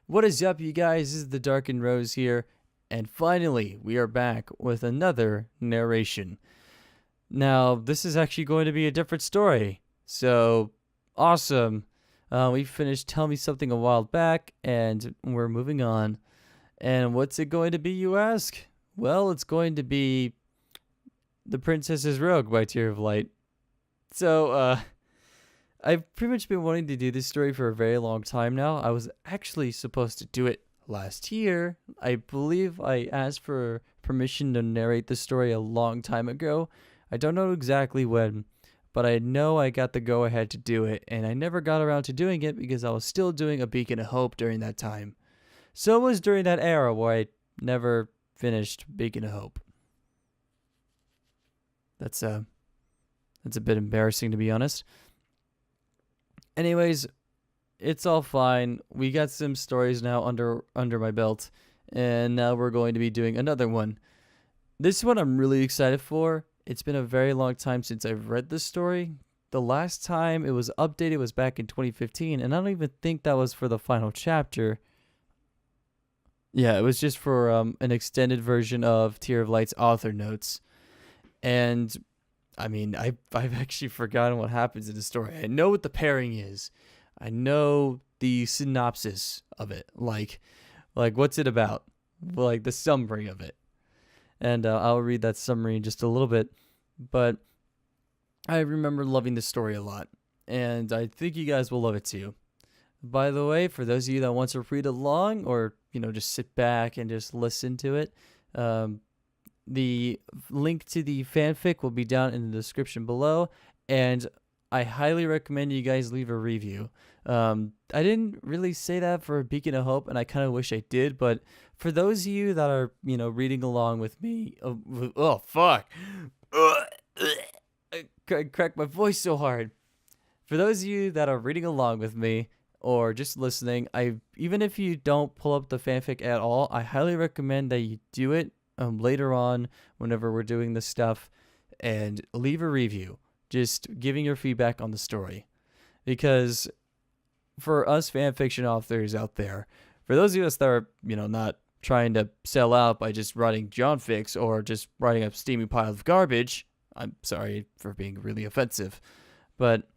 What is up, you guys? This is the Darkened Rose here, and finally, we are back with another narration. Now, this is actually going to be a different story, so awesome. We finished Tell Me Something a while back, and we're moving on. And what's it going to be, you ask? Well, it's going to be The Princess's Rogue by Tear of Light. So, I've pretty much been wanting to do this story for a very long time now. I was actually supposed to do it last year. I believe I asked for permission to narrate the story a long time ago. I don't know exactly when, but I know I got the go-ahead to do it, and I never got around to doing it because I was still doing A Beacon of Hope during that time. So it was during that era where I never finished Beacon of Hope. That's a bit embarrassing, to be honest. Anyways, it's all fine. We got some stories now under my belt, and now we're going to be doing another one. This one I'm really excited for. It's been a very long time since I've read this story. The last time it was updated was back in 2015, and I don't even think that was for the final chapter. Yeah, it was just for an extended version of Tear of Light's author notes. And I mean, I've actually forgotten what happens in the story. I know what the pairing is. I know the synopsis of it. Like what's it about? Like the summary of it. And I'll read that summary in just a little bit. But I remember loving the story a lot. And I think you guys will love it too. By the way, for those of you that want to read along or, just sit back and just listen to it, the link to the fanfic will be down in the description below, and I highly recommend you guys leave a review. I didn't really say that for A Beacon of Hope, and I kind of wish I did, but for those of you that are, reading along with me, oh fuck, I cracked my voice so hard. For those of you that are reading along with me, or just listening, even if you don't pull up the fanfic at all, I highly recommend that you do it later on whenever we're doing this stuff, and leave a review just giving your feedback on the story, because for us fanfiction authors out there, for those of us that are not trying to sell out by just writing John Fix or just writing a steamy pile of garbage, I'm sorry for being really offensive, but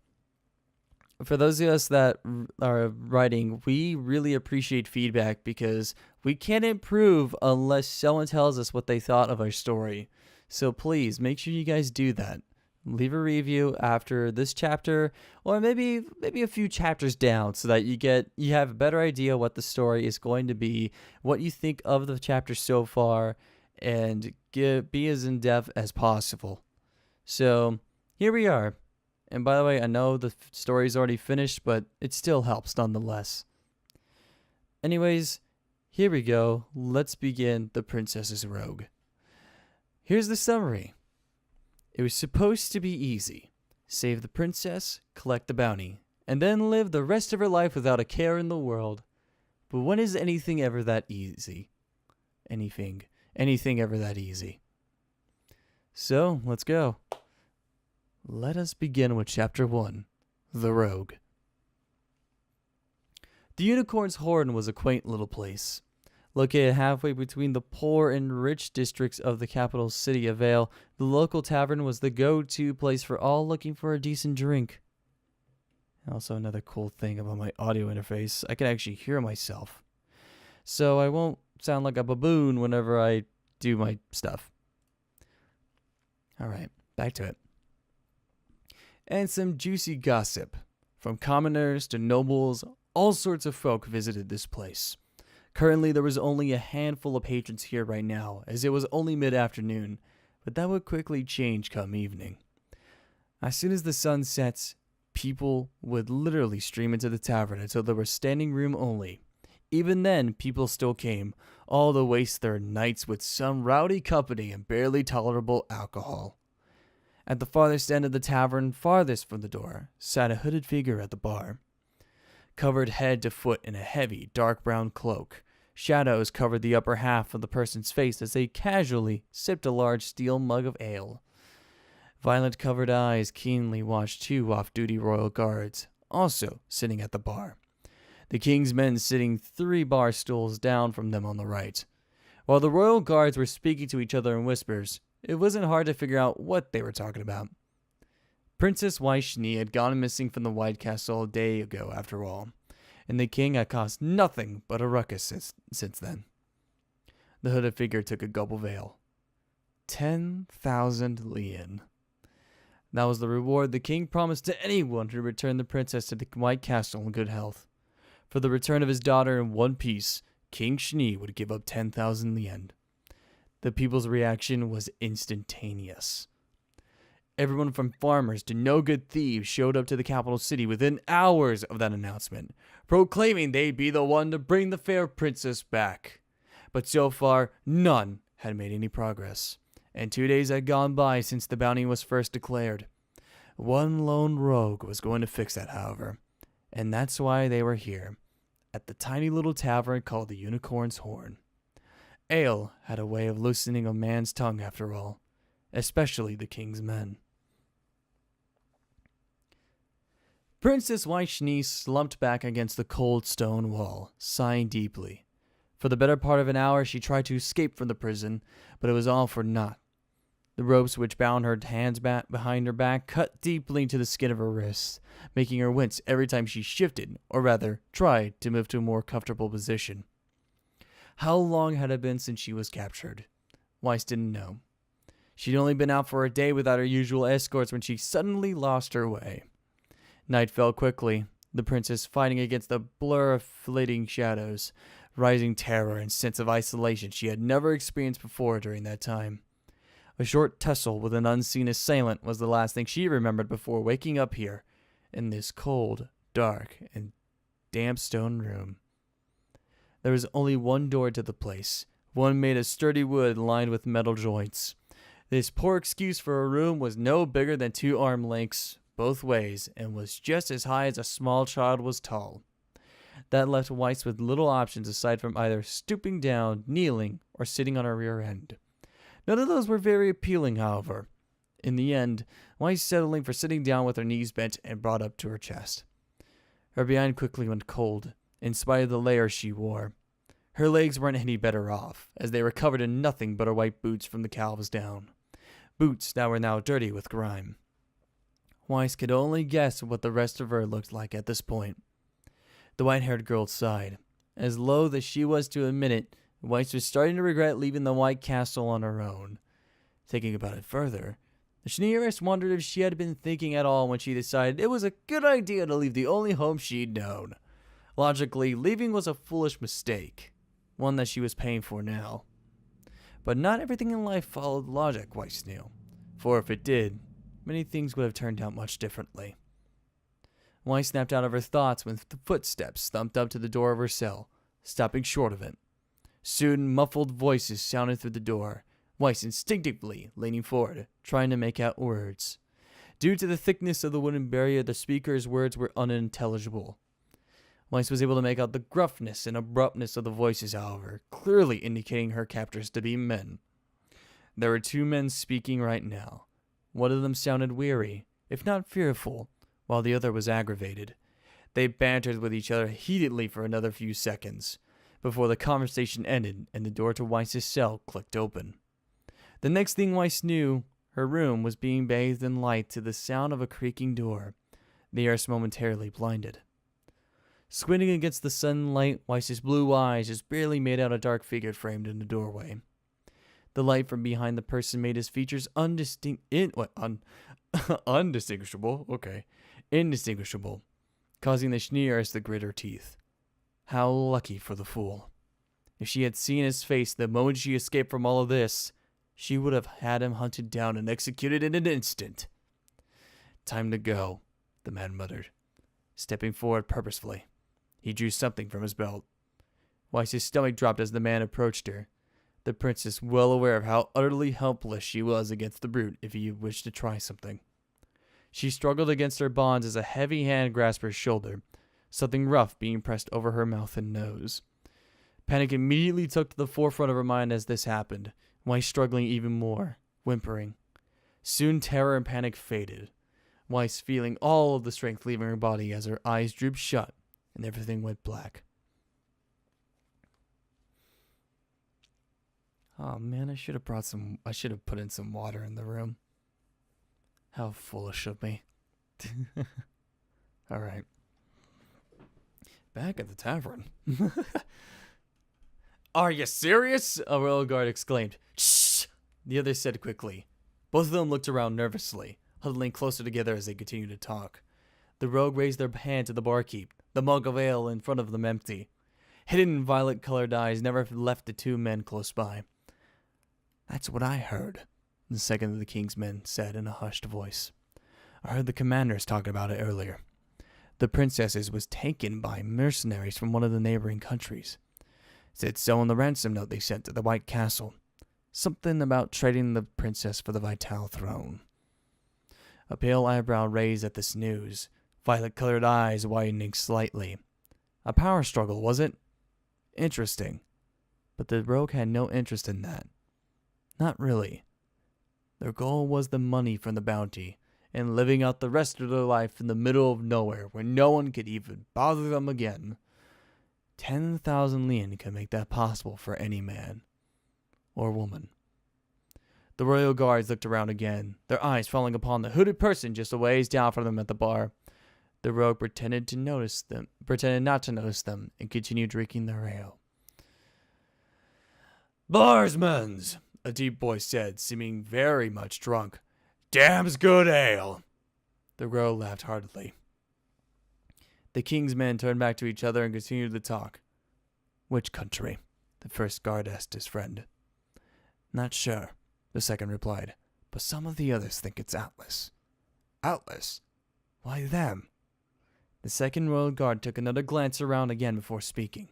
for those of us that are writing, we really appreciate feedback because we can't improve unless someone tells us what they thought of our story. So please make sure you guys do that. Leave a review after this chapter, or maybe a few chapters down, so that you have a better idea what the story is going to be, what you think of the chapter so far, and be as in depth as possible. So here we are. And by the way, I know the story's already finished, but it still helps nonetheless. Anyways, here we go. Let's begin The Princess's Rogue. Here's the summary. It was supposed to be easy. Save the princess, collect the bounty, and then live the rest of her life without a care in the world. But when is anything ever that easy? Anything ever that easy? So, let's go. Let us begin with Chapter 1, The Rogue. The Unicorn's Horn was a quaint little place. Located halfway between the poor and rich districts of the capital city of Vale, the local tavern was the go-to place for all looking for a decent drink. Also, another cool thing about my audio interface, I can actually hear myself. So I won't sound like a baboon whenever I do my stuff. Alright, back to it. And some juicy gossip. From commoners to nobles, all sorts of folk visited this place. Currently, there was only a handful of patrons here right now, as it was only mid-afternoon, but that would quickly change come evening. As soon as the sun sets, people would literally stream into the tavern until there was standing room only. Even then, people still came, all to waste their nights with some rowdy company and barely tolerable alcohol. At the farthest end of the tavern, farthest from the door, sat a hooded figure at the bar. Covered head to foot in a heavy, dark brown cloak, shadows covered the upper half of the person's face as they casually sipped a large steel mug of ale. Violet-covered eyes keenly watched two off-duty royal guards, also sitting at the bar. the king's men sitting 3 bar stools down from them on the right. While the royal guards were speaking to each other in whispers, it wasn't hard to figure out what they were talking about. Princess Weiss-Schnee had gone missing from the White Castle a day ago, after all, and the king had caused nothing but a ruckus since then. The hooded figure took a gulp of ale. 10,000 lien. That was the reward the king promised to anyone who returned the princess to the White Castle in good health. For the return of his daughter in one piece, King Schnee would give up 10,000 lien. The people's reaction was instantaneous. Everyone from farmers to no-good thieves showed up to the capital city within hours of that announcement, proclaiming they'd be the one to bring the fair princess back. But so far, none had made any progress, and 2 days had gone by since the bounty was first declared. One lone rogue was going to fix that, however, and that's why they were here, at the tiny little tavern called the Unicorn's Horn. Ale had a way of loosening a man's tongue, after all, especially the king's men. Princess Weiss-Schnee slumped back against the cold stone wall, sighing deeply. For the better part of an hour she tried to escape from the prison, but it was all for naught. The ropes which bound her hands behind her back cut deeply into the skin of her wrists, making her wince every time she shifted, or rather, tried to move to a more comfortable position. How long had it been since she was captured? Weiss didn't know. She'd only been out for a day without her usual escorts when she suddenly lost her way. Night fell quickly, the princess fighting against the blur of fleeting shadows, rising terror and sense of isolation she had never experienced before during that time. A short tussle with an unseen assailant was the last thing she remembered before waking up here, in this cold, dark, and damp stone room. There was only one door to the place, one made of sturdy wood lined with metal joints. This poor excuse for a room was no bigger than 2 arm lengths both ways, and was just as high as a small child was tall. That left Weiss with little options aside from either stooping down, kneeling, or sitting on her rear end. None of those were very appealing, however. In the end, Weiss settling for sitting down with her knees bent and brought up to her chest. Her behind quickly went cold, in spite of the layer she wore. Her legs weren't any better off, as they were covered in nothing but her white boots from the calves down. Boots that were now dirty with grime. Weiss could only guess what the rest of her looked like at this point. The white-haired girl sighed. As loath as she was to admit it, Weiss was starting to regret leaving the White Castle on her own. Thinking about it further, the Schneeress wondered if she had been thinking at all when she decided it was a good idea to leave the only home she'd known. Logically, leaving was a foolish mistake, one that she was paying for now. But not everything in life followed logic, Weiss knew, for if it did, many things would have turned out much differently. Weiss snapped out of her thoughts when the footsteps thumped up to the door of her cell, stopping short of it. Soon, muffled voices sounded through the door, Weiss instinctively leaning forward, trying to make out words. Due to the thickness of the wooden barrier, the speaker's words were unintelligible. Weiss was able to make out the gruffness and abruptness of the voices, however, clearly indicating her captors to be men. There were 2 men speaking right now. One of them sounded weary, if not fearful, while the other was aggravated. They bantered with each other heatedly for another few seconds, before the conversation ended and the door to Weiss's cell clicked open. The next thing Weiss knew, her room was being bathed in light to the sound of a creaking door. The heiress momentarily blinded. Squinting against the sunlight, Weiss's blue eyes just barely made out a dark figure framed in the doorway. The light from behind the person made his features indistinguishable, causing the Schneeress to grit her teeth. How lucky for the fool. If she had seen his face the moment she escaped from all of this, she would have had him hunted down and executed in an instant. Time to go, the man muttered, stepping forward purposefully. He drew something from his belt. Weiss's stomach dropped as the man approached her, the princess well aware of how utterly helpless she was against the brute if he wished to try something. She struggled against her bonds as a heavy hand grasped her shoulder, something rough being pressed over her mouth and nose. Panic immediately took to the forefront of her mind as this happened, Weiss struggling even more, whimpering. Soon terror and panic faded, Weiss feeling all of the strength leaving her body as her eyes drooped shut and everything went black. Oh man, I should have put in some water in the room. How foolish of me. Alright. Back at the tavern. Are you serious? A royal guard exclaimed. Shh! The others said quickly. Both of them looked around nervously, huddling closer together as they continued to talk. The rogue raised their hand to the barkeep, the mug of ale in front of them empty. Hidden in violet-colored eyes never left the two men close by. That's what I heard, the second of the king's men said in a hushed voice. I heard the commanders talking about it earlier. The princess was taken by mercenaries from one of the neighboring countries. Said so in the ransom note they sent to the White Castle. Something about trading the princess for the Vital throne. A pale eyebrow raised at this news, violet-colored eyes widening slightly. A power struggle, was it? Interesting. But the rogue had no interest in that. Not really. Their goal was the money from the bounty, and living out the rest of their life in the middle of nowhere where no one could even bother them again. 10,000 lien can make that possible for any man. Or woman. The royal guards looked around again, their eyes falling upon the hooded person just a ways down from them at the bar. The rogue pretended not to notice them, and continued drinking their ale. Barsmans! A deep voice said, seeming very much drunk. Damn's good ale! The rogue laughed heartily. The king's men turned back to each other and continued to talk. Which country? The first guard asked his friend. Not sure, the second replied, but some of the others think it's Atlas. Atlas? Why them? The second royal guard took another glance around again before speaking.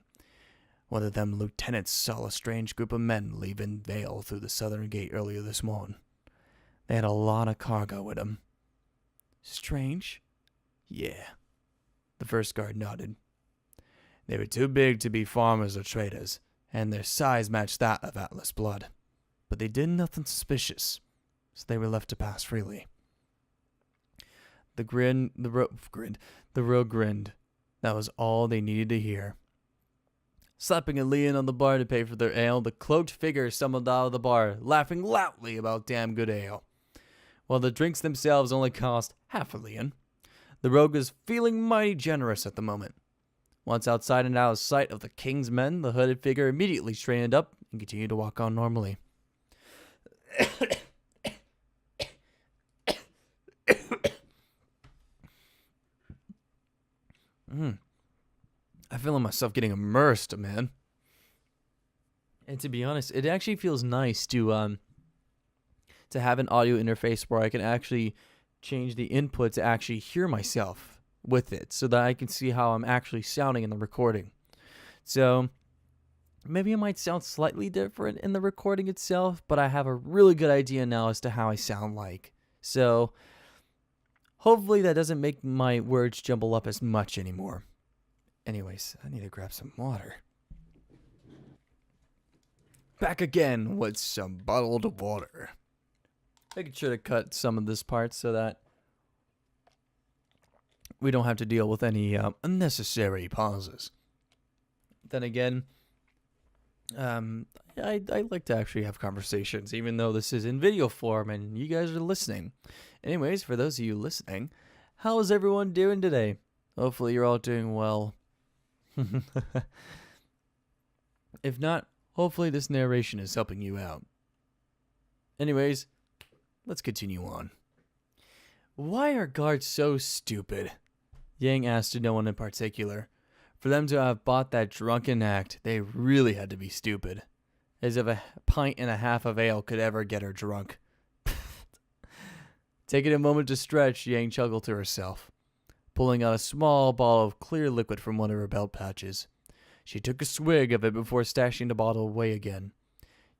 One of them lieutenants saw a strange group of men leaving Vale through the southern gate earlier this morning. They had a lot of cargo with them. Strange? Yeah. The first guard nodded. They were too big to be farmers or traders, and their size matched that of Atlas blood. But they did nothing suspicious, so they were left to pass freely. The rogue grinned. That was all they needed to hear. Slapping a lien on the bar to pay for their ale, the cloaked figure stumbled out of the bar, laughing loudly about damn good ale. While the drinks themselves only cost half a lien, the rogue was feeling mighty generous at the moment. Once outside and out of sight of the king's men, the hooded figure immediately straightened up and continued to walk on normally. I feel myself getting immersed, man. And to be honest, it actually feels nice to have an audio interface where I can actually change the input to actually hear myself with it, so that I can see how I'm actually sounding in the recording. So maybe it might sound slightly different in the recording itself, but I have a really good idea now as to how I sound like. So hopefully that doesn't make my words jumble up as much anymore. Anyways, I need to grab some water. Back again with some bottled water. Making sure to cut some of this part so that we don't have to deal with any unnecessary pauses. Then again, I like to actually have conversations, even though this is in video form and you guys are listening. Anyways, for those of you listening, how is everyone doing today? Hopefully you're all doing well. If not, hopefully this narration is helping you out. Anyways, let's continue on. Why are guards so stupid? Yang asked to no one in particular. For them to have bought that drunken act, they really had to be stupid. As if a pint and a half of ale could ever get her drunk. Taking a moment to stretch, Yang chuckled to herself, pulling out a small bottle of clear liquid from one of her belt pouches. She took a swig of it before stashing the bottle away again.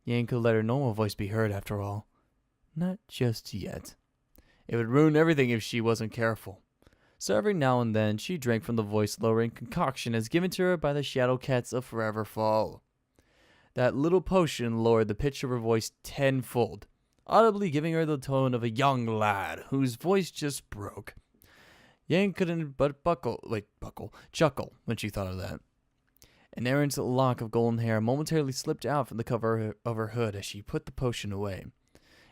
Yang could let her normal voice be heard after all. Not just yet. It would ruin everything if she wasn't careful. So every now and then, she drank from the voice-lowering concoction as given to her by the Shadow Cats of Forever Fall. That little potion lowered the pitch of her voice tenfold, audibly giving her the tone of a young lad whose voice just broke. Yang couldn't but chuckle when she thought of that. An errant lock of golden hair momentarily slipped out from the cover of her hood as she put the potion away.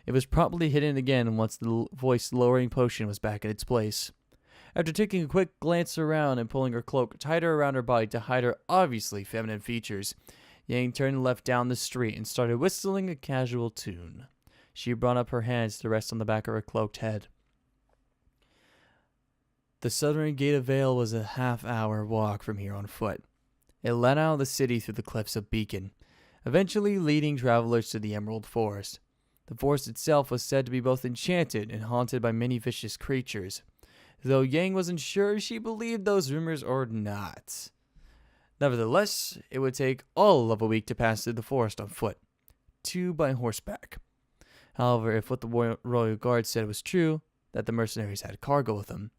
It was promptly hidden again once the voice-lowering potion was back in its place. After taking a quick glance around and pulling her cloak tighter around her body to hide her obviously feminine features, Yang turned left down the street and started whistling a casual tune. She brought up her hands to rest on the back of her cloaked head. The southern gate of Vale was a half-hour walk from here on foot. It led out of the city through the cliffs of Beacon, eventually leading travelers to the Emerald Forest. The forest itself was said to be both enchanted and haunted by many vicious creatures, though Yang wasn't sure if she believed those rumors or not. Nevertheless, it would take all of a week to pass through the forest on foot, 2 by horseback. However, if what the royal guard said was true, that the mercenaries had cargo with them,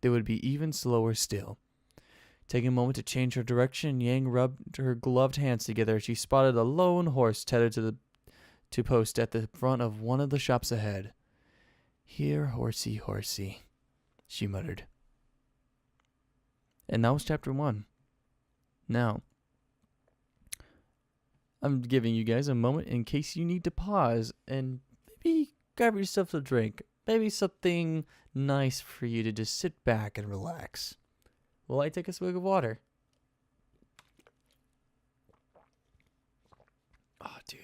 they would be even slower still. Taking a moment to change her direction, Yang rubbed her gloved hands together as she spotted a lone horse tethered to post at the front of one of the shops ahead. "Here, horsey, horsey," she muttered. And that was chapter 1. Now, I'm giving you guys a moment in case you need to pause and maybe grab yourself a drink. Maybe something nice for you to just sit back and relax. Will I take a swig of water? Oh, dude.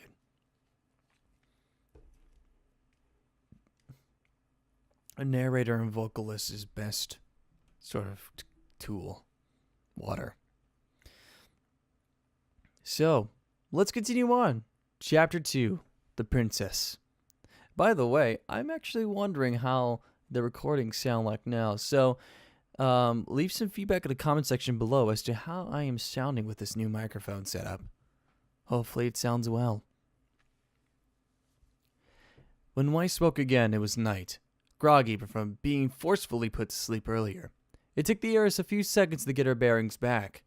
A narrator and vocalist is best sort of tool. Water. So, let's continue on. Chapter 2, The Princess. By the way, I'm actually wondering how the recordings sound like now. So, leave some feedback in the comment section below as to how I am sounding with this new microphone setup. Hopefully it sounds well. When Weiss woke again, it was night, groggy from being forcefully put to sleep earlier. It took the heiress a few seconds to get her bearings back.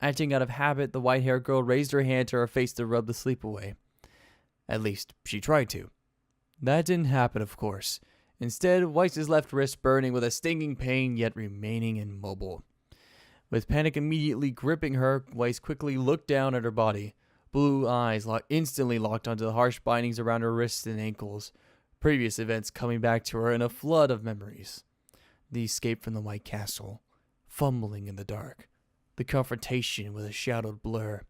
Acting out of habit, the white-haired girl raised her hand to her face to rub the sleep away. At least, she tried to. That didn't happen, of course. Instead, Weiss's left wrist burning with a stinging pain, yet remaining immobile. With panic immediately gripping her, Weiss quickly looked down at her body. Blue eyes instantly locked onto the harsh bindings around her wrists and ankles. Previous events coming back to her in a flood of memories. The escape from the White Castle. Fumbling in the dark. The confrontation with a shadowed blur.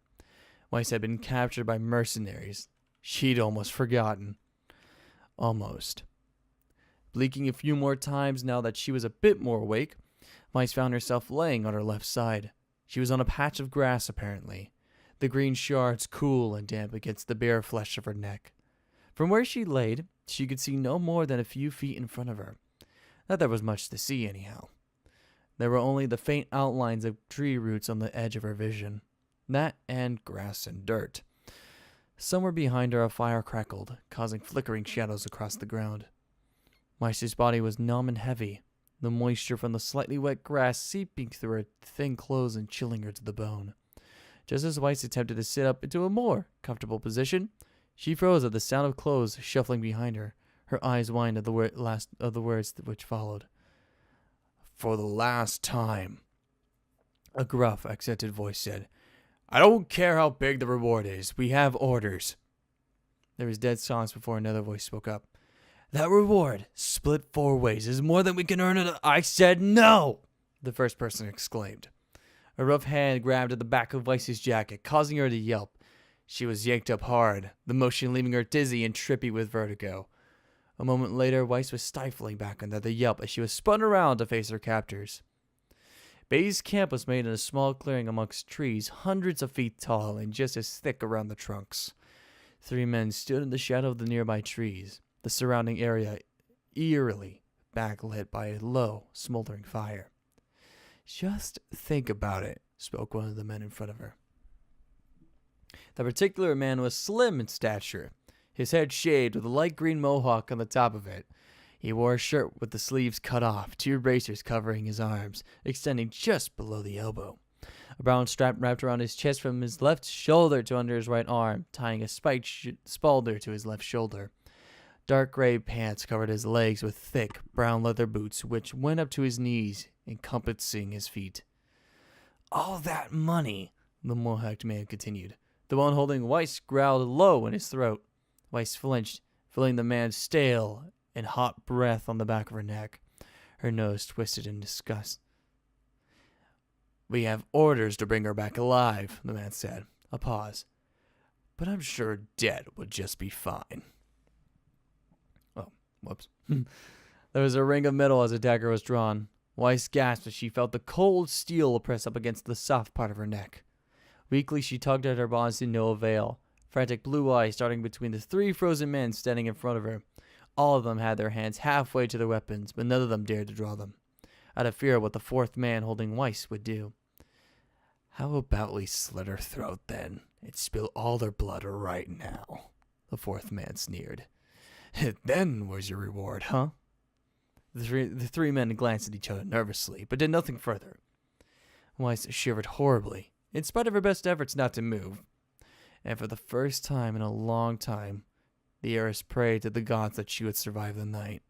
Weiss had been captured by mercenaries. She'd almost forgotten. Almost. Blinking a few more times now that she was a bit more awake, Weiss found herself laying on her left side. She was on a patch of grass, apparently. The green shards cool and damp against the bare flesh of her neck. From where she laid, she could see no more than a few feet in front of her. Not that there was much to see, anyhow. There were only the faint outlines of tree roots on the edge of her vision. That and grass and dirt. Somewhere behind her a fire crackled, causing flickering shadows across the ground. Weiss's body was numb and heavy, the moisture from the slightly wet grass seeping through her thin clothes and chilling her to the bone. Just as Weiss attempted to sit up into a more comfortable position, she froze at the sound of clothes shuffling behind her, her eyes wide at the last of the words which followed. "For the last time," a gruff, accented voice said. "I don't care how big the reward is. We have orders." There was dead silence before another voice spoke up. "That reward, split 4 ways, is more than we can earn it." "I said no!" the first person exclaimed. A rough hand grabbed at the back of Weiss's jacket, causing her to yelp. She was yanked up hard, the motion leaving her dizzy and trippy with vertigo. A moment later, Weiss was stifling back under the yelp as she was spun around to face her captors. Bay's camp was made in a small clearing amongst trees hundreds of feet tall and just as thick around the trunks. 3 men stood in the shadow of the nearby trees, the surrounding area eerily backlit by a low, smoldering fire. "Just think about it," spoke one of the men in front of her. The particular man was slim in stature, his head shaved with a light green mohawk on the top of it. He wore a shirt with the sleeves cut off, 2 bracers covering his arms, extending just below the elbow. A brown strap wrapped around his chest from his left shoulder to under his right arm, tying a spiked spalder to his left shoulder. Dark gray pants covered his legs with thick, brown leather boots which went up to his knees, encompassing his feet. "All that money," the mohawked man continued. The one holding Weiss growled low in his throat. Weiss flinched, feeling the man's stale and hot breath on the back of her neck. Her nose twisted in disgust. "We have orders to bring her back alive," the man said. A pause. "But I'm sure dead would just be fine." Oh, whoops. There was a ring of metal as the dagger was drawn. Weiss gasped as she felt the cold steel press up against the soft part of her neck. Weakly, she tugged at her bonds to no avail. Frantic blue eyes starting between the 3 frozen men standing in front of her. All of them had their hands halfway to their weapons, but none of them dared to draw them, out of fear of what the 4th man holding Weiss would do. "How about we slit her throat then, and spill all their blood right now?" the 4th man sneered. "Then where's your reward, huh?" The three men glanced at each other nervously, but did nothing further. Weiss shivered horribly, in spite of her best efforts not to move. And for the first time in a long time, the heiress prayed to the gods that she would survive the night.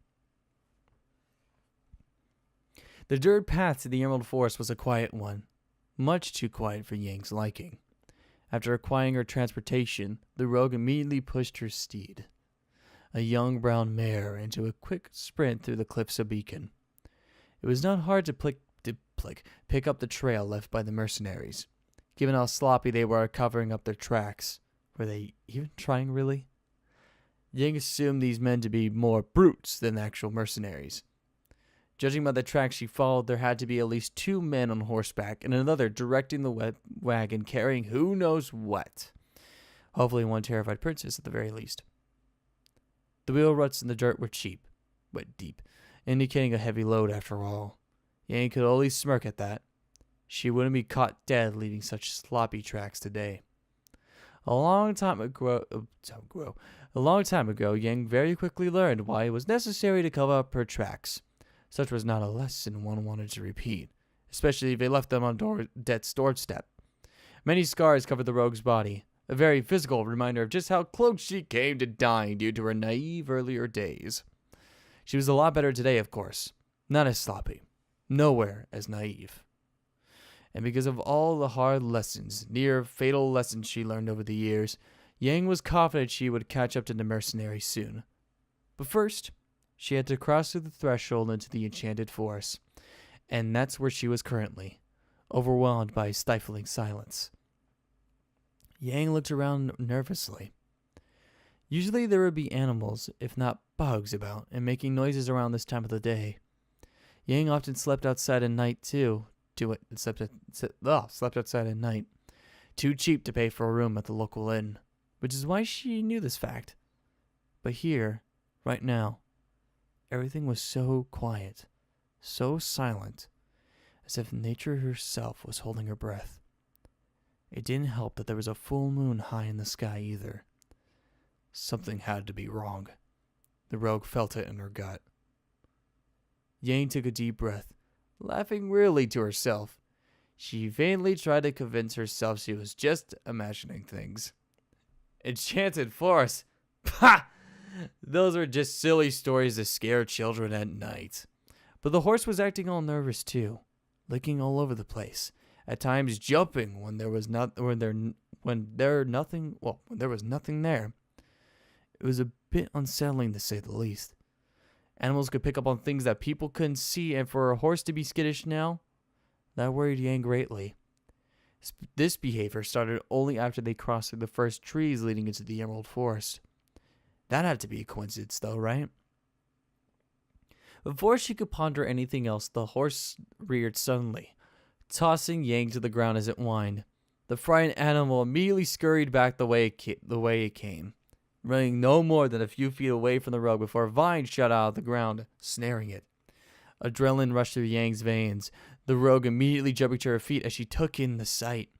The dirt path to the Emerald Forest was a quiet one, much too quiet for Yang's liking. After acquiring her transportation, the rogue immediately pushed her steed, a young brown mare, into a quick sprint through the cliffs of Beacon. It was not hard to pick up the trail left by the mercenaries, given how sloppy they were at covering up their tracks. Were they even trying, really? Yang assumed these men to be more brutes than actual mercenaries. Judging by the tracks she followed, there had to be at least 2 men on horseback and another directing the wagon carrying who knows what. Hopefully one terrified princess at the very least. The wheel ruts in the dirt were cheap, but deep, indicating a heavy load after all. Yang could only smirk at that. She wouldn't be caught dead leaving such sloppy tracks today. A long time ago, Yang very quickly learned why it was necessary to cover up her tracks. Such was not a lesson one wanted to repeat, especially if they left them on death's doorstep. Many scars covered the rogue's body, a very physical reminder of just how close she came to dying due to her naive earlier days. She was a lot better today, of course. Not as sloppy. Nowhere as naive. And because of all the hard lessons, near fatal lessons she learned over the years, Yang was confident she would catch up to the mercenaries soon. But first, she had to cross through the threshold into the enchanted forest, and that's where she was currently, overwhelmed by stifling silence. Yang looked around nervously. Usually there would be animals, if not bugs, about and making noises around this time of the day. Yang often slept outside at night too. Slept outside at night. Too cheap to pay for a room at the local inn, which is why she knew this fact. But here, right now, everything was so quiet, so silent, as if nature herself was holding her breath. It didn't help that there was a full moon high in the sky either. Something had to be wrong. The rogue felt it in her gut. Yang took a deep breath, laughing weirdly to herself. She vainly tried to convince herself she was just imagining things. Enchanted forest? Pah! Those are just silly stories to scare children at night. But the horse was acting all nervous too, licking all over the place, at times jumping when there was nothing there. It was a bit unsettling to say the least. Animals could pick up on things that people couldn't see, and for a horse to be skittish now, that worried Yang greatly. This behavior started only after they crossed through the first trees leading into the Emerald Forest. That had to be a coincidence though, right? Before she could ponder anything else, the horse reared suddenly, tossing Yang to the ground as it whined. The frightened animal immediately scurried back the way it came, running no more than a few feet away from the rogue before a vine shot out of the ground, snaring it. Adrenaline rushed through Yang's veins, the rogue immediately jumping to her feet as she took in the sight.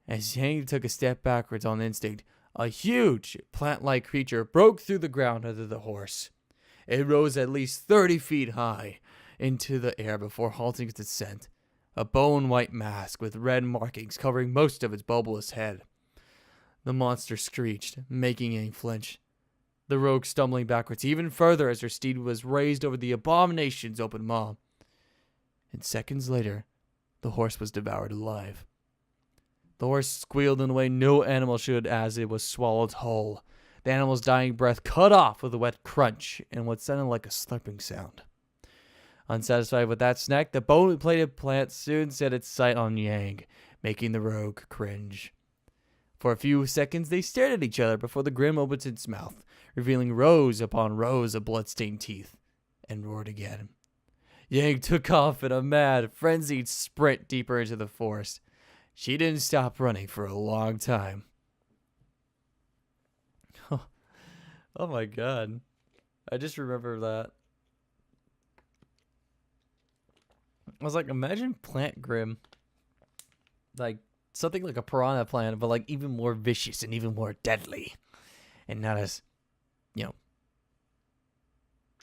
As Yang took a step backwards on instinct, a huge, plant-like creature broke through the ground under the horse. It rose at least 30 feet high into the air before halting its descent, a bone-white mask with red markings covering most of its bulbous head. The monster screeched, making Yang flinch. the rogue stumbling backwards even further as her steed was raised over the abomination's open maw. And seconds later, the horse was devoured alive. The horse squealed in a way no animal should as it was swallowed whole, the animal's dying breath cut off with a wet crunch and what sounded like a slurping sound. Unsatisfied with that snack, the bone-plated plant soon set its sight on Yang, making the rogue cringe. For a few seconds, they stared at each other before the grim opened its mouth, revealing rows upon rows of blood-stained teeth, and roared again. Yang took off in a mad, frenzied sprint deeper into the forest. She didn't stop running for a long time. Oh my god. I just remember that. I was like, imagine plant grim. Like, something like a piranha plant, but like even more vicious and even more deadly. And not as,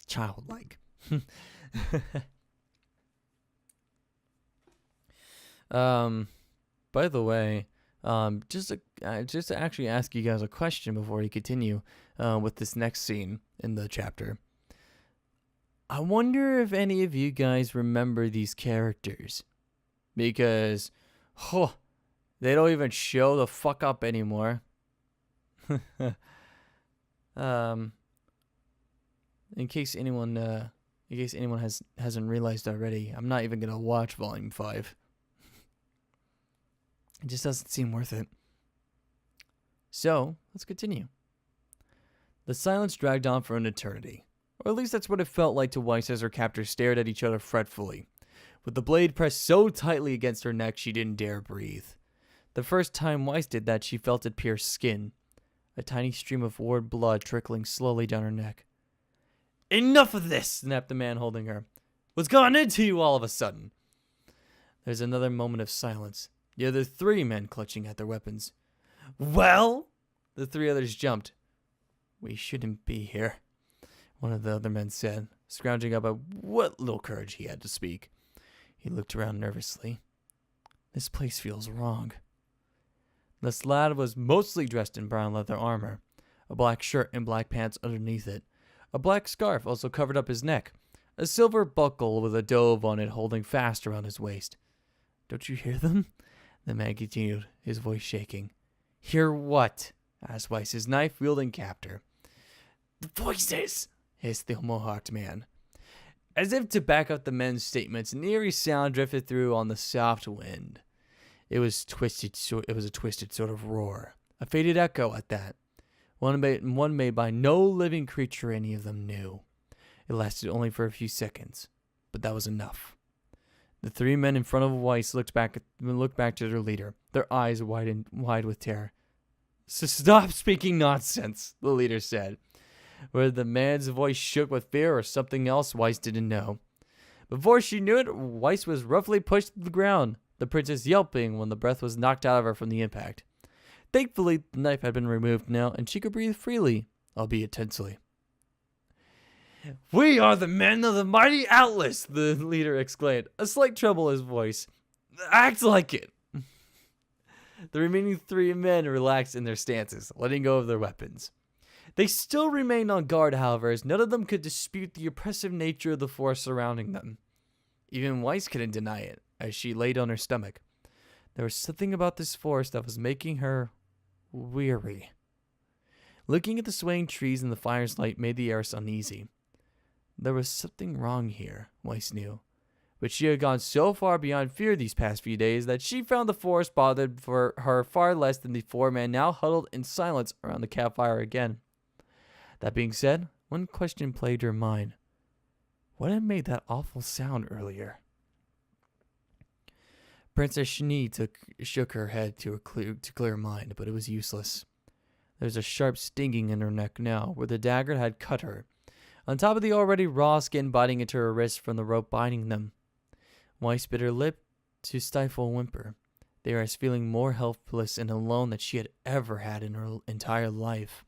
childlike. By the way, just to actually ask you guys a question before we continue with this next scene in the chapter. I wonder if any of you guys remember these characters, because they don't even show the fuck up anymore. In case anyone hasn't realized already, I'm not even gonna watch Volume 5. It just doesn't seem worth it. So, let's continue. The silence dragged on for an eternity. Or at least that's what it felt like to Weiss as her captors stared at each other fretfully. With the blade pressed so tightly against her neck, she didn't dare breathe. The first time Weiss did that, she felt it pierce skin. A tiny stream of warm blood trickling slowly down her neck. "Enough of this!" snapped the man holding her. "What's gone into you all of a sudden?" There's another moment of silence. The other three men clutching at their weapons. "Well?" The three others jumped. "We shouldn't be here," one of the other men said, scrounging up at what little courage he had to speak. He looked around nervously. "This place feels wrong." This lad was mostly dressed in brown leather armor, a black shirt and black pants underneath it. A black scarf also covered up his neck, a silver buckle with a dove on it holding fast around his waist. "Don't you hear them?" The man continued, his voice shaking. "Hear what?" asked Weiss, his knife-wielding captor. "The voices!" hissed the mohawked man. As if to back up the men's statements, an eerie sound drifted through on the soft wind. It was a twisted sort of roar, a faded echo at that. One made by no living creature any of them knew. It lasted only for a few seconds, but that was enough. The three men in front of Weiss looked back to their leader, their eyes wide with terror. "So stop speaking nonsense," the leader said. Whether the man's voice shook with fear or something else, Weiss didn't know. Before she knew it, Weiss was roughly pushed to the ground, the princess yelping when the breath was knocked out of her from the impact. Thankfully, the knife had been removed now, and she could breathe freely, albeit tensely. "We are the men of the mighty Atlas," the leader exclaimed, a slight tremble in his voice. "Act like it." The remaining three men relaxed in their stances, letting go of their weapons. They still remained on guard, however, as none of them could dispute the oppressive nature of the force surrounding them. Even Weiss couldn't deny it, as she laid on her stomach. There was something about this forest that was making her weary. Looking at the swaying trees in the fire's light made the air uneasy. There was something wrong here, Weiss knew. But she had gone so far beyond fear these past few days that she found the forest bothered for her far less than the four men now huddled in silence around the campfire again. That being said, one question plagued her mind. What had made that awful sound earlier? Princess Shni shook her head to clear her mind, but it was useless. There was a sharp stinging in her neck now, where the dagger had cut her, on top of the already raw skin biting into her wrist from the rope binding them. Weiss bit her lip to stifle a whimper. They were as feeling more helpless and alone than she had ever had in her entire life.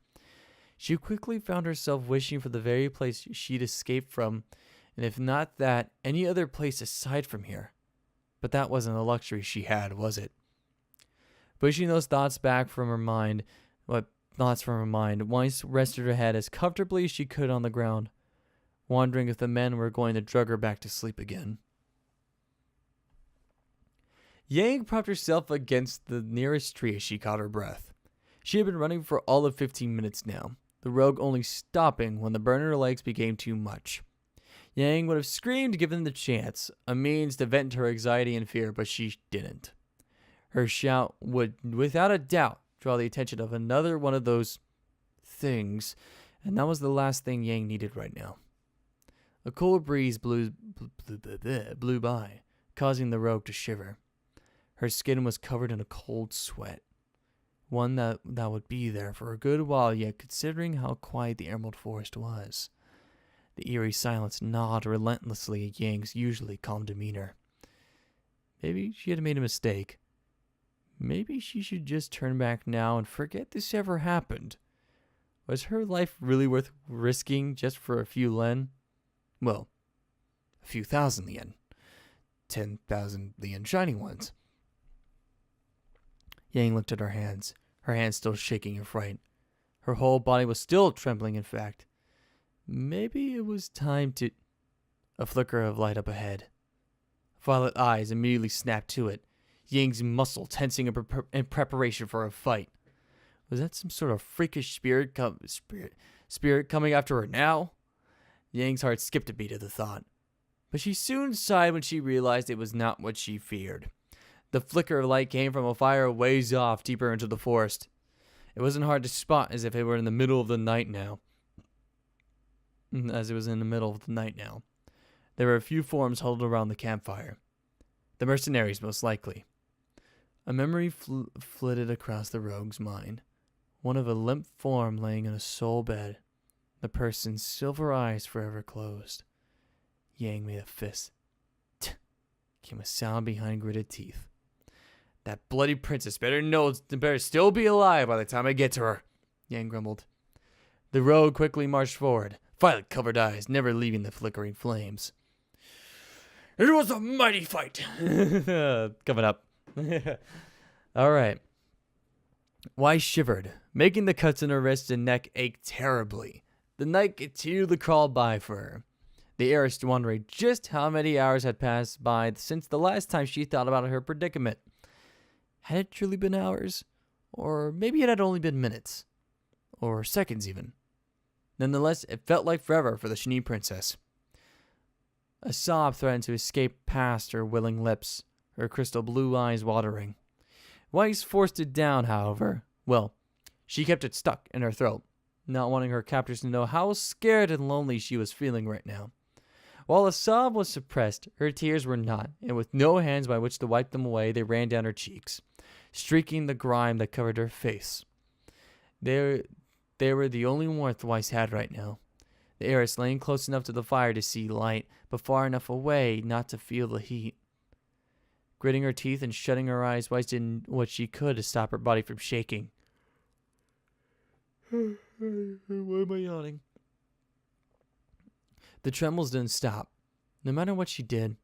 She quickly found herself wishing for the very place she'd escaped from, and if not that, any other place aside from here. But that wasn't a luxury she had, was it? Pushing those thoughts back from her mind, what thoughts from her mind, Weiss rested her head as comfortably as she could on the ground, wondering if the men were going to drug her back to sleep again. Yang propped herself against the nearest tree as she caught her breath. She had been running for all of 15 minutes now, the rogue only stopping when the burn in her legs became too much. Yang would have screamed given the chance, a means to vent her anxiety and fear, but she didn't. Her shout would, without a doubt, draw the attention of another one of those things, and that was the last thing Yang needed right now. A cool breeze blew by, causing the rogue to shiver. Her skin was covered in a cold sweat, one that would be there for a good while yet, considering how quiet the Emerald Forest was. The eerie silence gnawed relentlessly at Yang's usually calm demeanor. Maybe she had made a mistake. Maybe she should just turn back now and forget this ever happened. Was her life really worth risking just for a few yen? Well, a few thousand yen. 10,000 yen shiny ones. Yang looked at her hands still shaking in fright. Her whole body was still trembling, in fact. Maybe it was time to... A flicker of light up ahead. Violet eyes immediately snapped to it, Yang's muscle tensing in preparation for a fight. Was that some sort of freakish spirit coming after her now? Yang's heart skipped a beat at the thought, but she soon sighed when she realized it was not what she feared. The flicker of light came from a fire ways off, deeper into the forest. It wasn't hard to spot, as if it were in the middle of the night now. There were a few forms huddled around the campfire. The mercenaries, most likely. A memory flitted across the rogue's mind. One of a limp form laying in a sole bed, the person's silver eyes forever closed. Yang made a fist. Tch! Came a sound behind gritted teeth. That bloody princess better still be alive by the time I get to her, Yang grumbled. The rogue quickly marched forward, violet-covered eyes never leaving the flickering flames. It was a mighty fight. Coming up. All right. Weiss shivered, making the cuts in her wrist and neck ache terribly. The night continued to crawl by for her. The heiress wondering just how many hours had passed by since the last time she thought about her predicament. Had it truly been hours? Or maybe it had only been minutes. Or seconds even. Nonetheless, it felt like forever for the Chenille princess. A sob threatened to escape past her willing lips, her crystal blue eyes watering. Weiss forced it down, however. Well, she kept it stuck in her throat, not wanting her captors to know how scared and lonely she was feeling right now. While the sob was suppressed, her tears were not, and with no hands by which to wipe them away, they ran down her cheeks, streaking the grime that covered her face. They were the only warmth Weiss had right now. The heiress laying close enough to the fire to see light, but far enough away not to feel the heat. Gritting her teeth and shutting her eyes, Weiss did what she could to stop her body from shaking. Why am I yawning? The trembles didn't stop, no matter what she did,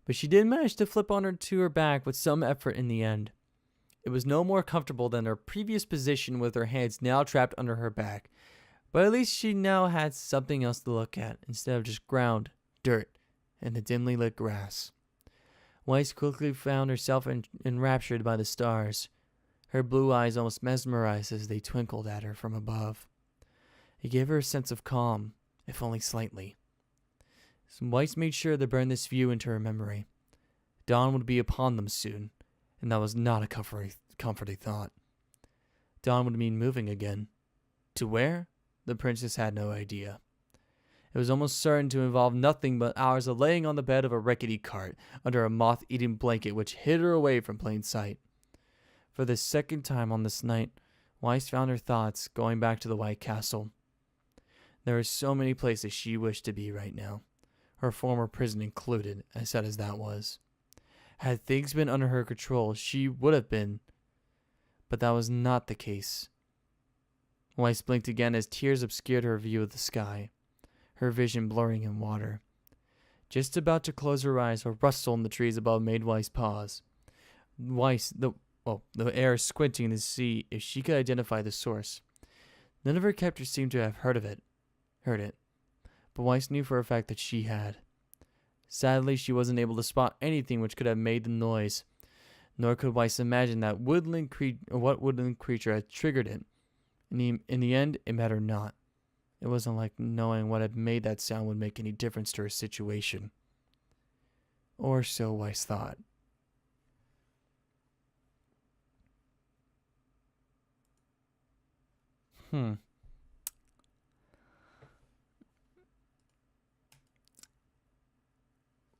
but she did manage to flip to her back with some effort in the end. It was no more comfortable than her previous position with her hands now trapped under her back, but at least she now had something else to look at instead of just ground, dirt, and the dimly lit grass. Weiss quickly found herself enraptured by the stars, her blue eyes almost mesmerized as they twinkled at her from above. It gave her a sense of calm, if only slightly. Weiss made sure to burn this view into her memory. Dawn would be upon them soon, and that was not a comforting thought. Dawn would mean moving again. To where? The princess had no idea. It was almost certain to involve nothing but hours of laying on the bed of a rickety cart under a moth-eating blanket which hid her away from plain sight. For the second time on this night, Weiss found her thoughts going back to the White Castle. There were so many places she wished to be right now, her former prison included, as sad as that was. Had things been under her control, she would have been, but that was not the case. Weiss blinked again as tears obscured her view of the sky, her vision blurring in water. Just about to close her eyes, a rustle in the trees above made Weiss pause. The air squinting to see if she could identify the source. None of her captors seemed to have heard it, but Weiss knew for a fact that she had. Sadly, she wasn't able to spot anything which could have made the noise, nor could Weiss imagine what woodland creature had triggered it. In the end, it mattered not. It wasn't like knowing what had made that sound would make any difference to her situation. Or so Weiss thought.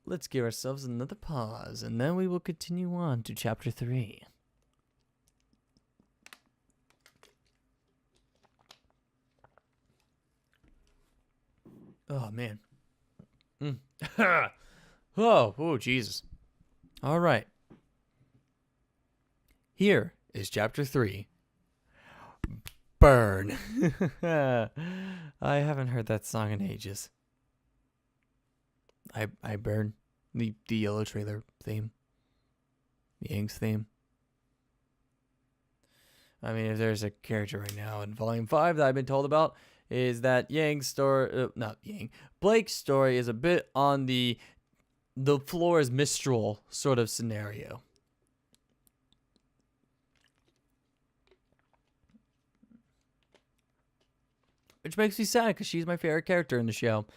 Let's give ourselves another pause, and then we will continue on to chapter 3. Oh, man. Oh, Jesus. All right. Here is chapter 3. Burn. I haven't heard that song in ages. I burn. The yellow trailer theme. The Yang's theme. I mean, if there's a character right now in Volume 5 that I've been told about, is that Blake's story is a bit on the floor is Mistral sort of scenario. Which makes me sad because she's my favorite character in the show.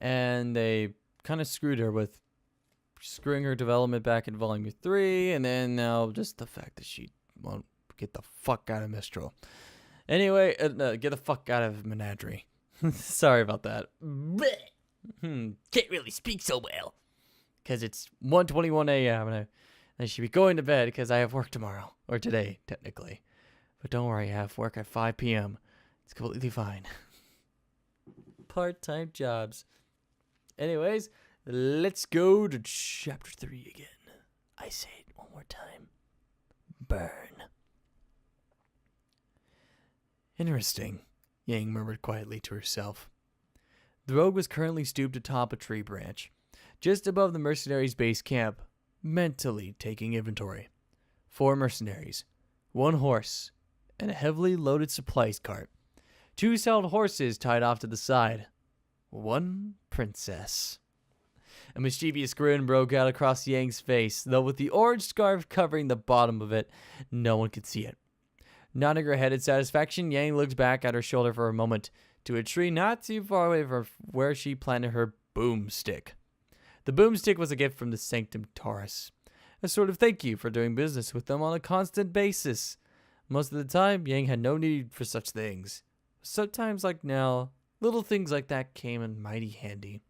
And they kind of screwed her with screwing her development back in Volume 3. And then now just the fact that she won't get the fuck out of Mistral. Anyway, get the fuck out of Menagerie. Sorry about that. Can't really speak so well. Because it's 1:21 a.m. and I should be going to bed because I have work tomorrow. Or today, technically. But don't worry, I have work at 5 p.m. It's completely fine. Part-time jobs. Anyways, let's go to chapter 3 again. I say it one more time. Burn. Interesting, Yang murmured quietly to herself. The rogue was currently stooped atop a tree branch, just above the mercenaries' base camp, mentally taking inventory. 4 mercenaries, 1 horse, and a heavily loaded supplies cart. 2 saddled horses tied off to the side. 1 princess. A mischievous grin broke out across Yang's face, though with the orange scarf covering the bottom of it, no one could see it. Nodding her head in satisfaction, Yang looked back at her shoulder for a moment to a tree not too far away from where she planted her boomstick. The boomstick was a gift from the Sanctum Taurus, a sort of thank you for doing business with them on a constant basis. Most of the time, Yang had no need for such things. Sometimes, like now, little things like that came in mighty handy.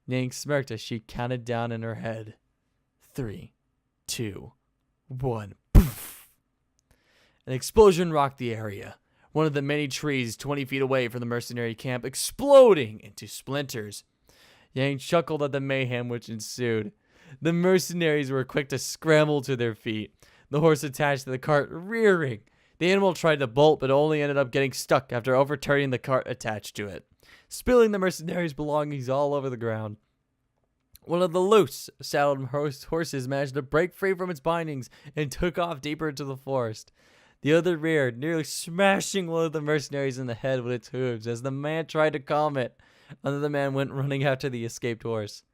Yang smirked as she counted down in her head. 3, 2, 1. Poof! An explosion rocked the area. One of the many trees 20 feet away from the mercenary camp exploding into splinters. Yang chuckled at the mayhem which ensued. The mercenaries were quick to scramble to their feet, the horse attached to the cart rearing. The animal tried to bolt, but only ended up getting stuck after overturning the cart attached to it, spilling the mercenaries' belongings all over the ground. One of the loose, saddled horses managed to break free from its bindings and took off deeper into the forest. The other reared, nearly smashing one of the mercenaries in the head with its hooves as the man tried to calm it. Another man went running after the escaped horse.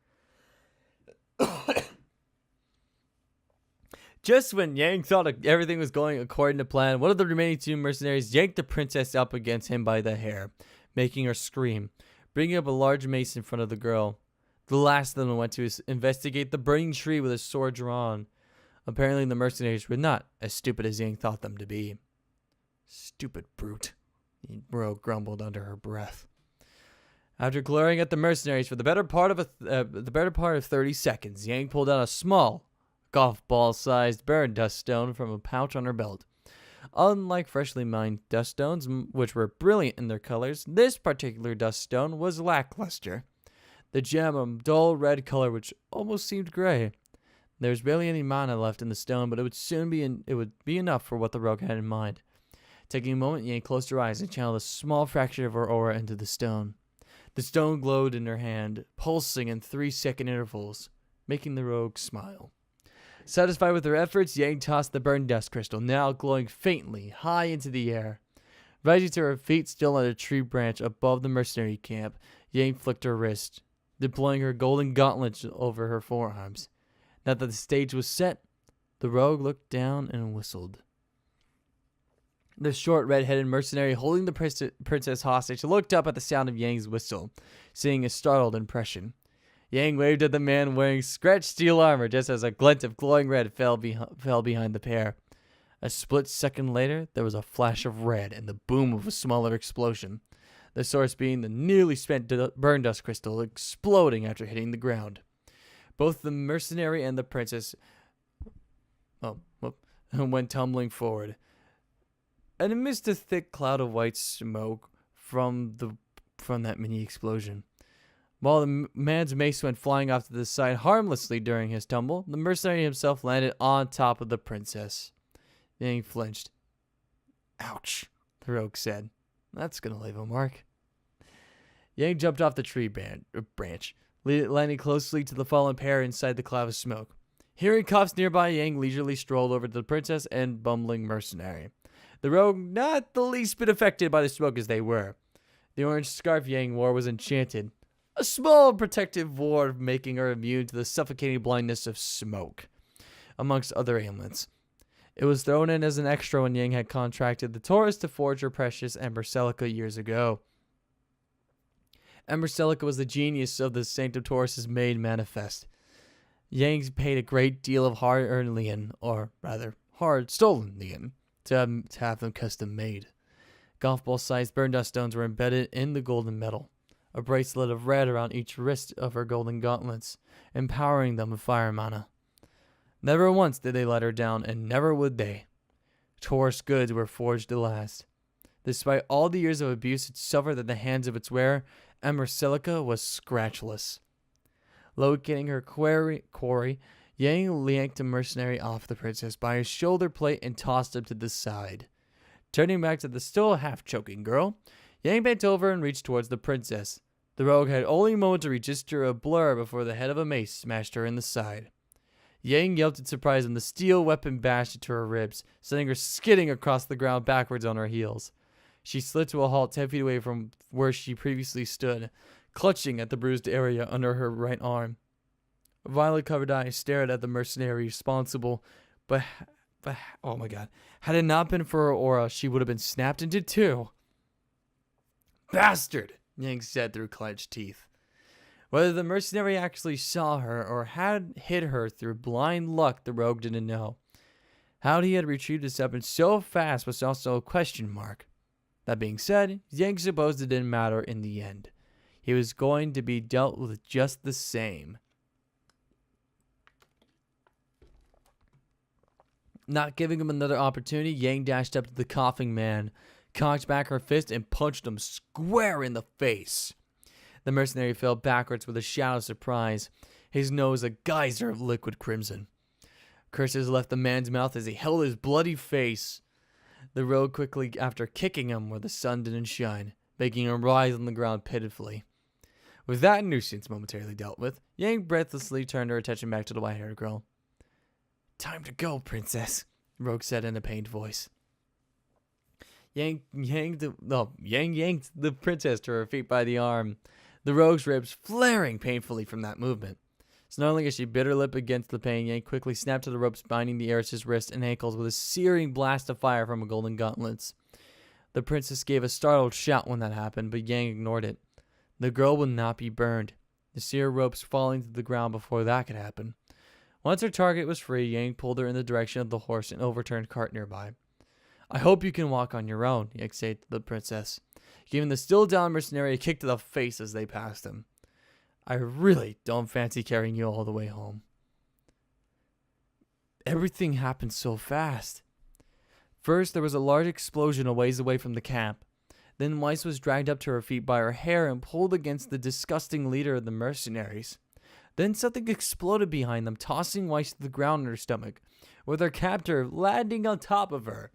Just when Yang thought everything was going according to plan, one of the remaining 2 mercenaries yanked the princess up against him by the hair, making her scream, bringing up a large mace in front of the girl. The last of them went to investigate the burning tree with a sword drawn. Apparently the mercenaries were not as stupid as Yang thought them to be. Stupid brute, Rogue grumbled under her breath. After glaring at the mercenaries for the better part of 30 seconds, Yang pulled out a small, golf ball-sized burn dust stone from a pouch on her belt. Unlike freshly mined dust stones, which were brilliant in their colors, this particular dust stone was lackluster. The gem a dull red color which almost seemed gray. There was barely any mana left in the stone, but it would be enough for what the rogue had in mind. Taking a moment, Yang closed her eyes and channeled a small fraction of her aura into the stone. The stone glowed in her hand, pulsing in 3-second intervals, making the rogue smile. Satisfied with her efforts, Yang tossed the burned dust crystal, now glowing faintly, high into the air. Rising to her feet, still on a tree branch above the mercenary camp, Yang flicked her wrist, deploying her golden gauntlets over her forearms. Now that the stage was set, the rogue looked down and whistled. The short, red-headed mercenary holding the princess hostage looked up at the sound of Yang's whistle, seeing a startled impression. Yang waved at the man wearing scratched steel armor just as a glint of glowing red fell behind the pair. A split second later, there was a flash of red and the boom of a smaller explosion, the source being the nearly spent burn dust crystal exploding after hitting the ground. Both the mercenary and the princess went tumbling forward, and amidst a thick cloud of white smoke from that mini explosion. While the man's mace went flying off to the side harmlessly during his tumble, the mercenary himself landed on top of the princess. Yang flinched. "Ouch," the rogue said. "That's gonna leave a mark." Yang jumped off the tree branch, landing closely to the fallen pair inside the cloud of smoke. Hearing coughs nearby, Yang leisurely strolled over to the princess and bumbling mercenary. The rogue not the least bit affected by the smoke as they were. The orange scarf Yang wore was enchanted, a small protective ward making her immune to the suffocating blindness of smoke, amongst other ailments. It was thrown in as an extra when Yang had contracted the Taurus to forge her precious Ember Celica years ago. Ember Celica was the genius of the Sanctum Taurus's made manifest. Yang paid a great deal of hard-earned lien, or rather, hard-stolen lien, to have them custom made. Golf ball-sized burn dust stones were embedded in the golden metal, a bracelet of red around each wrist of her golden gauntlets, empowering them with fire mana. Never once did they let her down, and never would they. Taurus goods were forged to last. Despite all the years of abuse it suffered at the hands of its wearer, Ember Celica was scratchless. Locating her quarry, Yang yanked the mercenary off the princess by his shoulder plate and tossed him to the side. Turning back to the still half-choking girl, Yang bent over and reached towards the princess. The rogue had only a moment to register a blur before the head of a mace smashed her in the side. Yang yelped in surprise when the steel weapon bashed into her ribs, sending her skidding across the ground backwards on her heels. She slid to a halt 10 feet away from where she previously stood, clutching at the bruised area under her right arm. Violet-covered eyes stared at the mercenary responsible, but oh my god, had it not been for her aura, she would have been snapped into two. "Bastard!" Yang said through clenched teeth. Whether the mercenary actually saw her or had hit her through blind luck, the rogue didn't know. How he had retrieved his weapon so fast was also a question mark. That being said, Yang supposed it didn't matter in the end. He was going to be dealt with just the same. Not giving him another opportunity, Yang dashed up to the coughing man, cocked back her fist, and punched him square in the face. The mercenary fell backwards with a shout of surprise, his nose a geyser of liquid crimson. Curses left the man's mouth as he held his bloody face. The rogue quickly after kicking him where the sun didn't shine, making him writhe on the ground pitifully. With that nuisance momentarily dealt with, Yang breathlessly turned her attention back to the white-haired girl. "Time to go, princess," the rogue said in a pained voice. Yang yanked the princess to her feet by the arm, the rogue's ribs flaring painfully from that movement. Snarling as she bit her lip against the pain, Yang quickly snapped to the ropes binding the heiress's wrists and ankles with a searing blast of fire from her golden gauntlets. The princess gave a startled shout when that happened, but Yang ignored it. The girl would not be burned, the seared ropes falling to the ground before that could happen. Once her target was free, Yang pulled her in the direction of the horse and overturned cart nearby. "I hope you can walk on your own," Yang said to the princess, giving the still down mercenary a kick to the face as they passed him. "I really don't fancy carrying you all the way home." Everything happened so fast. First, there was a large explosion a ways away from the camp. Then Weiss was dragged up to her feet by her hair and pulled against the disgusting leader of the mercenaries. Then something exploded behind them, tossing Weiss to the ground on her stomach, with her captor landing on top of her.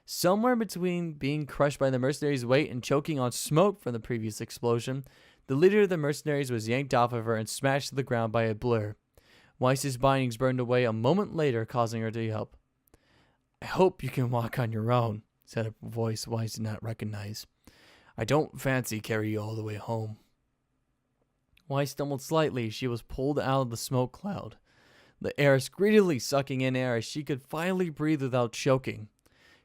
Somewhere between being crushed by the mercenaries' weight and choking on smoke from the previous explosion, the leader of the mercenaries was yanked off of her and smashed to the ground by a blur. Weiss's bindings burned away a moment later, causing her to yelp. "I hope you can walk on your own," said a voice Weiss did not recognize. I don't fancy carry you all the way home. Weiss stumbled slightly. She was pulled out of the smoke cloud, the heiress greedily sucking in air as she could finally breathe without choking.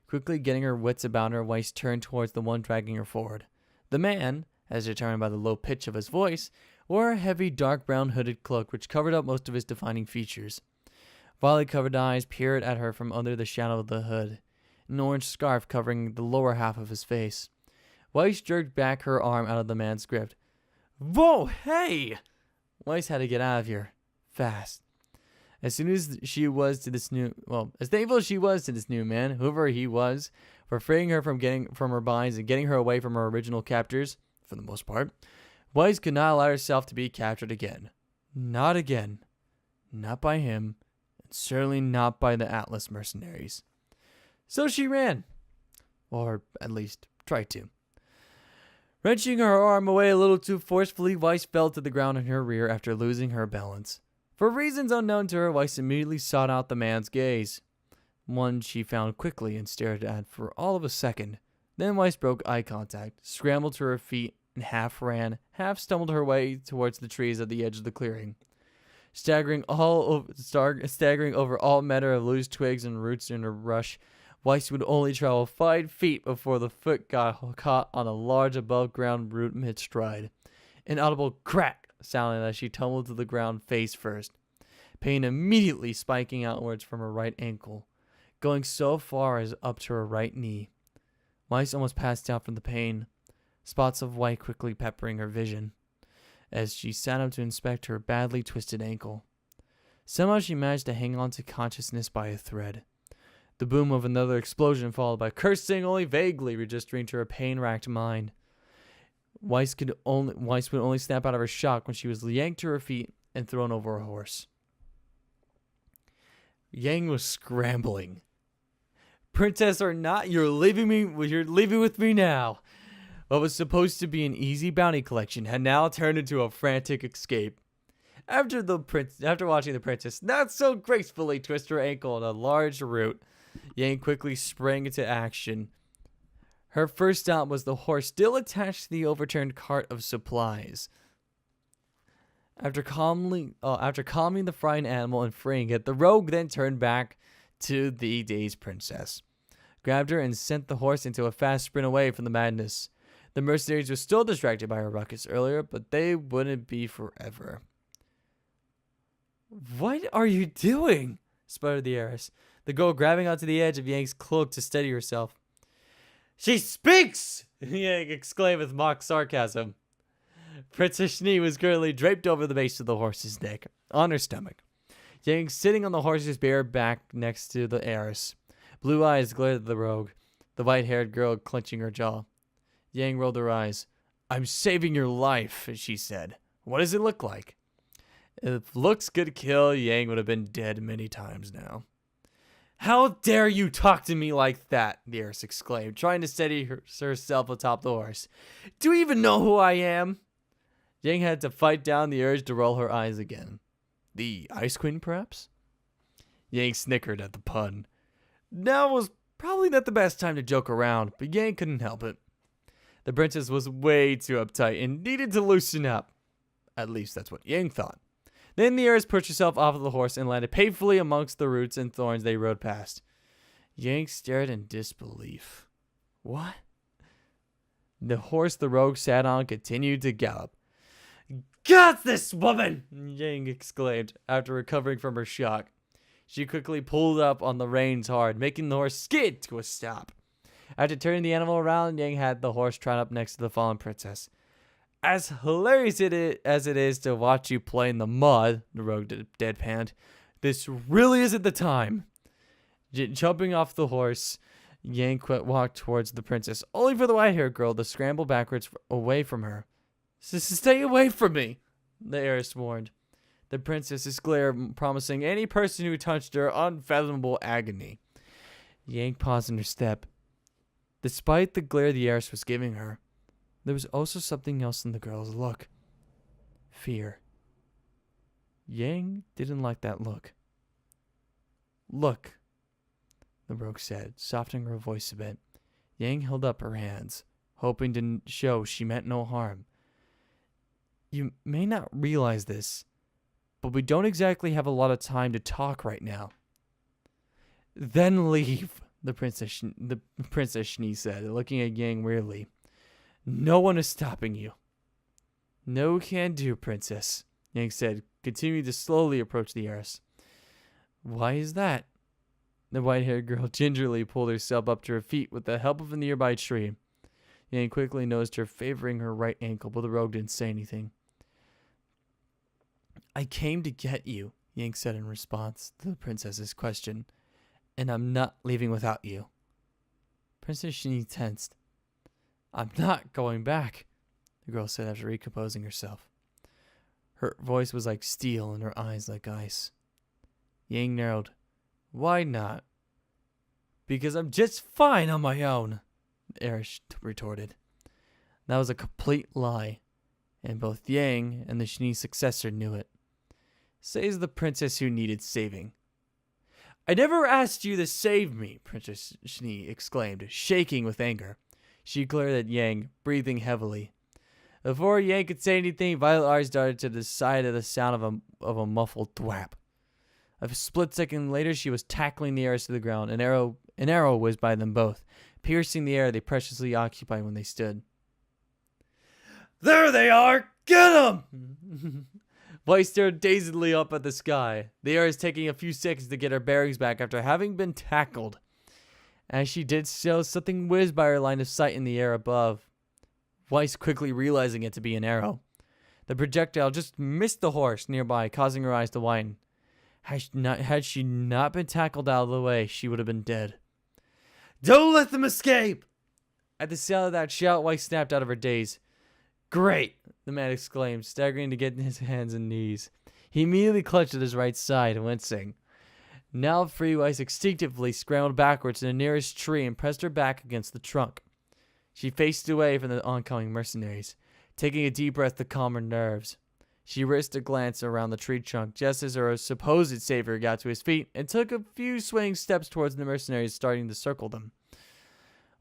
Quickly getting her wits about her, Weiss turned towards the one dragging her forward. The man, as determined by the low pitch of his voice, wore a heavy dark brown hooded cloak which covered up most of his defining features. Violet-covered eyes peered at her from under the shadow of the hood, an orange scarf covering the lower half of his face. Weiss jerked back her arm out of the man's grip. Whoa, hey! Weiss had to get out of here. Fast. As thankful as she was to this new man, whoever he was, for freeing her from her binds and getting her away from her original captors, for the most part, Weiss could not allow herself to be captured again. Not again. Not by him, and certainly not by the Atlas mercenaries. So she ran. Or at least tried to. Wrenching her arm away a little too forcefully, Weiss fell to the ground in her rear after losing her balance. For reasons unknown to her, Weiss immediately sought out the man's gaze. One she found quickly and stared at for all of a second. Then Weiss broke eye contact, scrambled to her feet, and half ran, half stumbled her way towards the trees at the edge of the clearing. Staggering over all manner of loose twigs and roots in a rush, Weiss would only travel 5 feet before the foot got caught on a large above-ground root mid-stride. An audible crack sounded as she tumbled to the ground face first, pain immediately spiking outwards from her right ankle, going so far as up to her right knee. Weiss almost passed out from the pain, spots of white quickly peppering her vision, as she sat up to inspect her badly twisted ankle. Somehow she managed to hang on to consciousness by a thread. The boom of another explosion followed by cursing only vaguely registering to her pain-racked mind. Weiss would only snap out of her shock when she was yanked to her feet and thrown over a horse. Yang was scrambling. Princess or not, you're leaving with me now. What was supposed to be an easy bounty collection had now turned into a frantic escape. After watching the princess not so gracefully twist her ankle in a large root, Yang quickly sprang into action. Her first stop was the horse still attached to the overturned cart of supplies. After calming the frightened animal and freeing it, the rogue then turned back to the dazed princess, grabbed her, and sent the horse into a fast sprint away from the madness. The mercenaries were still distracted by her ruckus earlier, but they wouldn't be forever. What are you doing? Sputtered the heiress, the girl grabbing onto the edge of Yang's cloak to steady herself. She speaks! Yang exclaimed with mock sarcasm. Princess Schnee was currently draped over the base of the horse's neck, on her stomach. Yang sitting on the horse's bare back next to the heiress. Blue eyes glared at the rogue, the white-haired girl clenching her jaw. Yang rolled her eyes. I'm saving your life, she said. What does it look like? If looks could kill, Yang would have been dead many times now. How dare you talk to me like that? The heiress exclaimed, trying to steady herself atop the horse. Do you even know who I am? Yang had to fight down the urge to roll her eyes again. The Ice Queen, perhaps? Yang snickered at the pun. Now was probably not the best time to joke around, but Yang couldn't help it. The princess was way too uptight and needed to loosen up. At least that's what Yang thought. Then the heiress pushed herself off of the horse and landed painfully amongst the roots and thorns they rode past. Yang stared in disbelief. What? The horse the rogue sat on continued to gallop. Got this woman! Yang exclaimed after recovering from her shock. She quickly pulled up on the reins hard, making the horse skid to a stop. After turning the animal around, Yang had the horse trot up next to the fallen princess. As hilarious as it is to watch you play in the mud, the rogue deadpanned, this really isn't the time. Jumping off the horse, Yang walked towards the princess, only for the white-haired girl to scramble backwards away from her. Stay away from me, the heiress warned. The princess's glare promising any person who touched her unfathomable agony. Yang paused in her step. Despite the glare the heiress was giving her, there was also something else in the girl's look. Fear. Yang didn't like that look. Look, the rogue said, softening her voice a bit. Yang held up her hands, hoping to show she meant no harm. You may not realize this, but we don't exactly have a lot of time to talk right now. Then leave, the Princess Shni said, looking at Yang weirdly. No one is stopping you. No can do, Princess, Yang said, continuing to slowly approach the heiress. Why is that? The white-haired girl gingerly pulled herself up to her feet with the help of a nearby tree. Yang quickly noticed her favoring her right ankle, but the rogue didn't say anything. I came to get you, Yang said in response to the princess's question, and I'm not leaving without you. Princess Shini tensed. I'm not going back, the girl said after recomposing herself. Her voice was like steel and her eyes like ice. Yang narrowed. Why not? Because I'm just fine on my own, the heiress retorted. That was a complete lie, and both Yang and the Shini successor knew it. Says the princess who needed saving. I never asked you to save me, Princess Shini exclaimed, shaking with anger. She glared at Yang, breathing heavily. Before Yang could say anything, Violet eyes darted to the side of the sound of a muffled thwap. A split second later, she was tackling the heiress to the ground. An arrow whizzed by them both, piercing the air they preciously occupied when they stood. There they are! Get them! Weiss stared dazedly up at the sky. The heiress taking a few seconds to get her bearings back after having been tackled. As she did so, something whizzed by her line of sight in the air above. Weiss quickly realizing it to be an arrow. The projectile just missed the horse nearby, causing her eyes to widen. Had she not been tackled out of the way, she would have been dead. Don't let them escape! At the sound of that shout, Weiss snapped out of her daze. Great! The man exclaimed, staggering to get in his hands and knees. He immediately clutched at his right side, wincing. Now free, Weiss instinctively scrambled backwards to the nearest tree and pressed her back against the trunk. She faced away from the oncoming mercenaries, taking a deep breath to calm her nerves. She risked a glance around the tree trunk just as her supposed savior got to his feet and took a few swaying steps towards the mercenaries starting to circle them.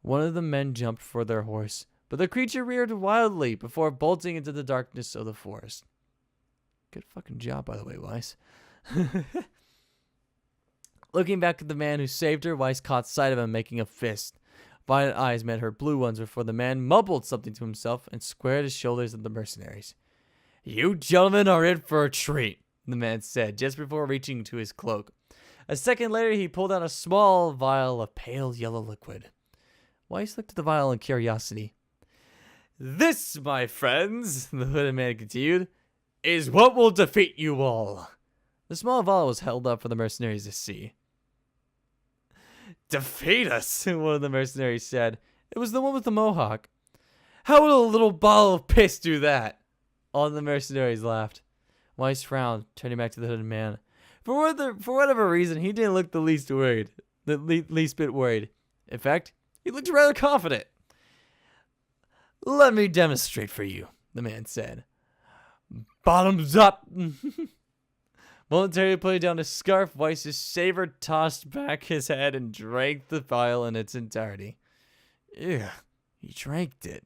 One of the men jumped for their horse, but the creature reared wildly before bolting into the darkness of the forest. Good fucking job, by the way, Weiss. Looking back at the man who saved her, Weiss caught sight of him making a fist. Violet eyes met her blue ones before the man mumbled something to himself and squared his shoulders at the mercenaries. You gentlemen are in for a treat, the man said just before reaching to his cloak. A second later, he pulled out a small vial of pale yellow liquid. Weiss looked at the vial in curiosity. This, my friends, the hooded man continued, is what will defeat you all. The small vial was held up for the mercenaries to see. Defeat us, one of the mercenaries said. It was the one with the mohawk. How would a little bottle of piss do that? All the mercenaries laughed. Weiss frowned, turning back to the hooded man. For whatever reason, he didn't look the least bit worried. In fact, he looked rather confident. Let me demonstrate for you, the man said. Bottoms up! Momentarily putting down his scarf, Weiss's saber tossed back his head and drank the vial in its entirety. Ew, he drank it,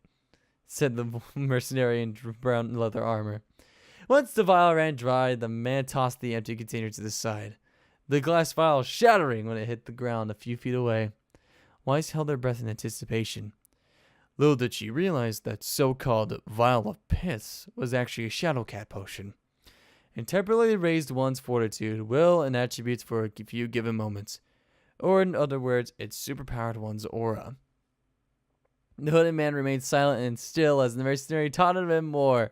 said the mercenary in brown leather armor. Once the vial ran dry, the man tossed the empty container to the side, the glass vial shattering when it hit the ground a few feet away. Weiss held her breath in anticipation. Little did she realize that so-called vial of piss was actually a shadow cat potion. It temporarily raised one's fortitude, will, and attributes for a few given moments. Or in other words, it superpowered one's aura. The hooded man remained silent and still as the mercenary taunted him more,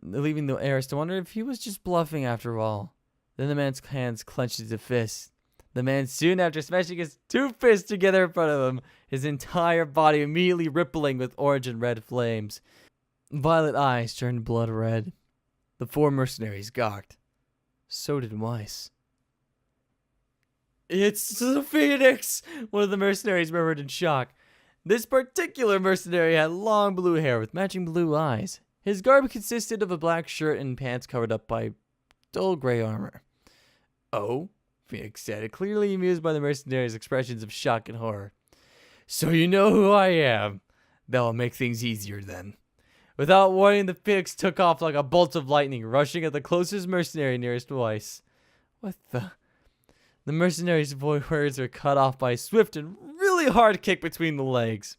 leaving the heiress to wonder if he was just bluffing after all. Then the man's hands clenched into fists. The man soon after smashing his two fists together in front of him, his entire body immediately rippling with orange and red flames. Violet eyes turned blood red. The four mercenaries gawked. So did Weiss. It's the Phoenix! One of the mercenaries murmured in shock. This particular mercenary had long blue hair with matching blue eyes. His garb consisted of a black shirt and pants covered up by dull gray armor. Oh? Phoenix said, clearly amused by the mercenaries' expressions of shock and horror. So you know who I am. That'll make things easier then. Without warning, the Phoenix took off like a bolt of lightning, rushing at the closest mercenary nearest Weiss. What the? The mercenary's words were cut off by a swift and really hard kick between the legs.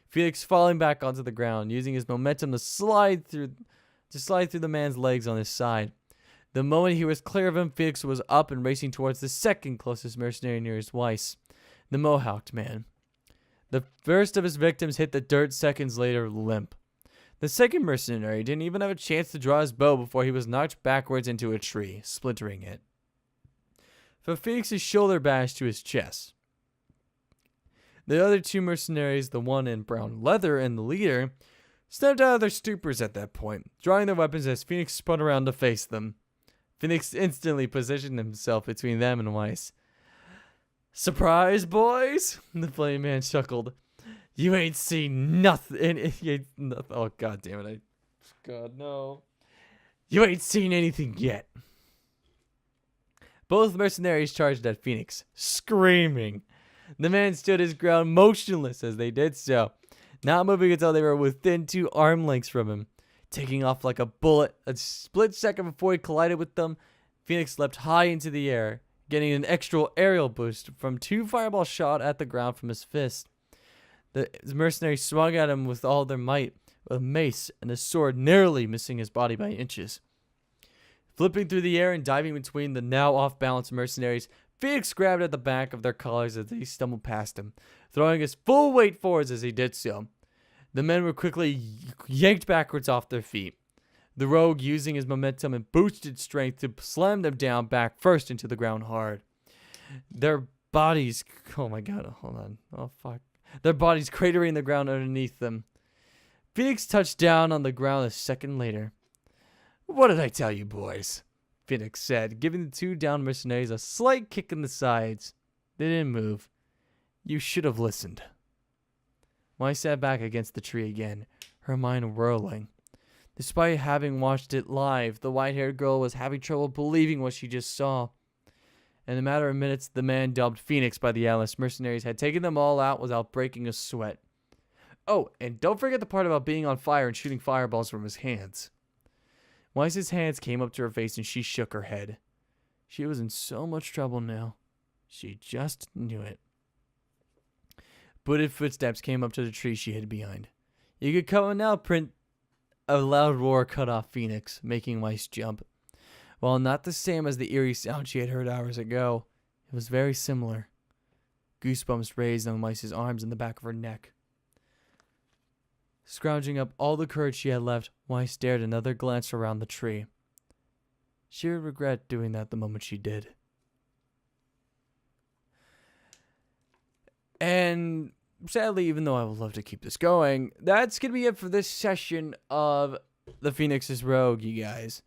Phoenix falling back onto the ground, using his momentum to slide through the man's legs on his side. The moment he was clear of him, Phoenix was up and racing towards the second closest mercenary nearest Weiss, the Mohawked man. The first of his victims hit the dirt seconds later, limp. The second mercenary didn't even have a chance to draw his bow before he was knocked backwards into a tree, splintering it. From Phoenix's shoulder bashed to his chest. The other two mercenaries, the one in brown leather and the leader, snapped out of their stupors at that point, drawing their weapons as Phoenix spun around to face them. Phoenix instantly positioned himself between them and Weiss. "Surprise, boys?" The flame man chuckled. "You ain't seen nothing." Oh, God damn it. God, no. "You ain't seen anything yet." Both mercenaries charged at Phoenix, screaming. The man stood his ground motionless as they did so, not moving until they were within 2 arm lengths from him. Taking off like a bullet, a split second before he collided with them, Phoenix leapt high into the air, getting an extra aerial boost from 2 fireballs shot at the ground from his fist. The mercenaries swung at him with all their might, with a mace and a sword narrowly missing his body by inches. Flipping through the air and diving between the now off-balance mercenaries, Phoenix grabbed at the back of their collars as he stumbled past him, throwing his full weight forwards as he did so. The men were quickly yanked backwards off their feet, the rogue using his momentum and boosted strength to slam them down back first into the ground hard. Their bodies... Oh my God, hold on. Oh fuck. Their bodies cratering the ground underneath them. Phoenix touched down on the ground a second later. "What did I tell you, boys?" Phoenix said, giving the 2 down mercenaries a slight kick in the sides. They didn't move. "You should have listened." Weiss sat back against the tree again, her mind whirling. Despite having watched it live, the white-haired girl was having trouble believing what she just saw. In a matter of minutes, the man dubbed Phoenix by the Atlas mercenaries had taken them all out without breaking a sweat. Oh, and don't forget the part about being on fire and shooting fireballs from his hands. Weiss's hands came up to her face and she shook her head. She was in so much trouble now. She just knew it. Booted footsteps came up to the tree she hid behind. "You could come on now, Print." A loud roar cut off Phoenix, making Weiss jump. While not the same as the eerie sound she had heard hours ago, it was very similar. Goosebumps raised on Weiss's arms and the back of her neck. Scrounging up all the courage she had left, Weiss dared another glance around the tree. She would regret doing that the moment she did. And sadly, even though I would love to keep this going, that's going to be it for this session of The Phoenix's Rogue, you guys.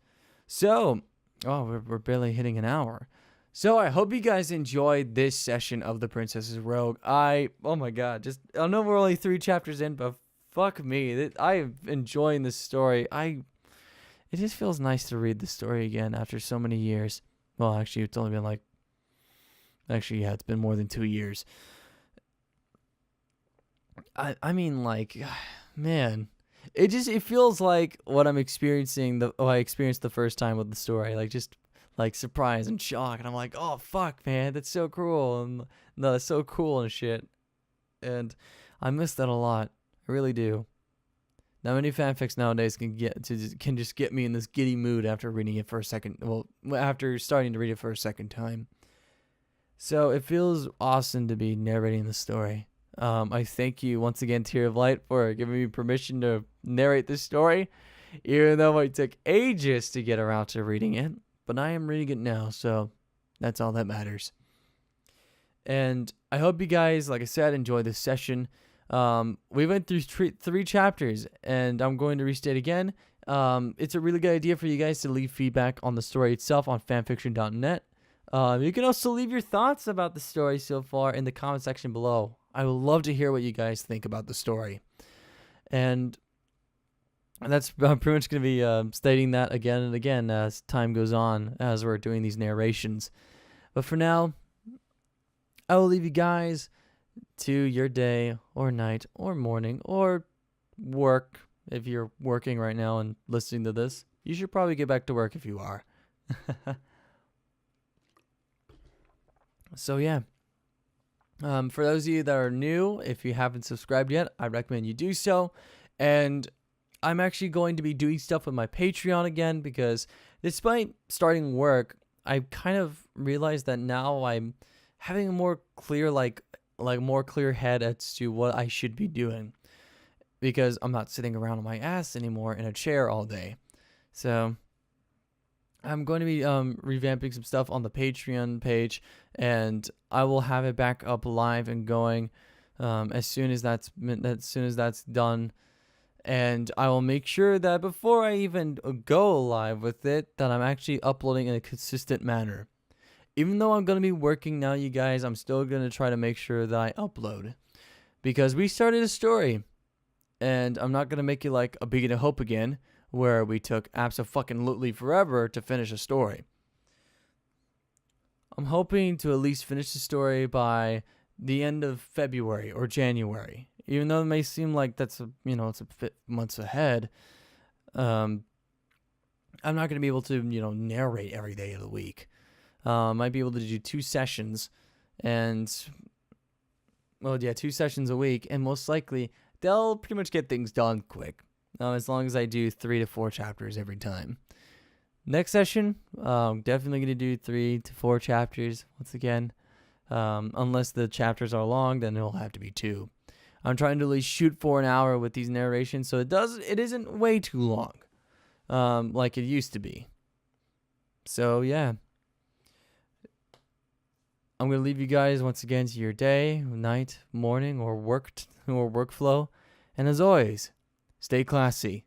So, we're barely hitting an hour. So I hope you guys enjoyed this session of The Princess's Rogue. Oh my God, I know we're only 3 chapters in, but fuck me, I'm enjoying this story. It just feels nice to read the story again after so many years. Well, actually, it's only been it's been more than 2 years. I mean, man, it feels like what I'm experiencing, I experienced the first time with the story, surprise and shock, and I'm like, oh fuck, man, that's so cool, and no, that's so cool and shit, and I miss that a lot. I really do. Not many fanfics nowadays can just get me in this giddy mood after reading it for a second. Well, after starting to read it for a second time. So it feels awesome to be narrating the story. I thank you once again, Tear of Light, for giving me permission to narrate this story, even though it took ages to get around to reading it. But I am reading it now, so that's all that matters. And I hope you guys, like I said, enjoy this session. We went through 3 chapters, and I'm going to restate again. It's a really good idea for you guys to leave feedback on the story itself on fanfiction.net. You can also leave your thoughts about the story so far in the comment section below. I would love to hear what you guys think about the story. And that's I'm pretty much going to be stating that again and again as time goes on, as we're doing these narrations. But for now, I will leave you guys. to your day or night or morning or work. If you're working right now and listening to this, you should probably get back to work if you are. So yeah. For those of you that are new, if you haven't subscribed yet, I recommend you do so. And I'm actually going to be doing stuff with my Patreon again because despite starting work, I kind of realized that now I'm having a more clear more clear head as to what I should be doing because I'm not sitting around on my ass anymore in a chair all day. So I'm going to be revamping some stuff on the Patreon page, and I will have it back up live and going as soon as that's done. And I will make sure that before I even go live with it, that I'm actually uploading in a consistent manner. Even though I'm going to be working now, you guys, I'm still going to try to make sure that I upload. Because we started a story. And I'm not going to make it like A Beacon of Hope again, where we took abso-fucking-lutely forever to finish a story. I'm hoping to at least finish the story by the end of February or January. Even though it may seem like that's it's a bit months ahead, I'm not going to be able to narrate every day of the week. Might be able to do 2 sessions, and 2 sessions a week, and most likely they'll pretty much get things done quick. As long as I do 3 to 4 chapters every time. Next session, definitely going to do 3 to 4 chapters once again. Unless the chapters are long, then it'll have to be 2. I'm trying to at least shoot for an hour with these narrations, so it isn't way too long, like it used to be. So yeah, I'm gonna leave you guys once again to your day, night, morning, or workflow, and as always, stay classy.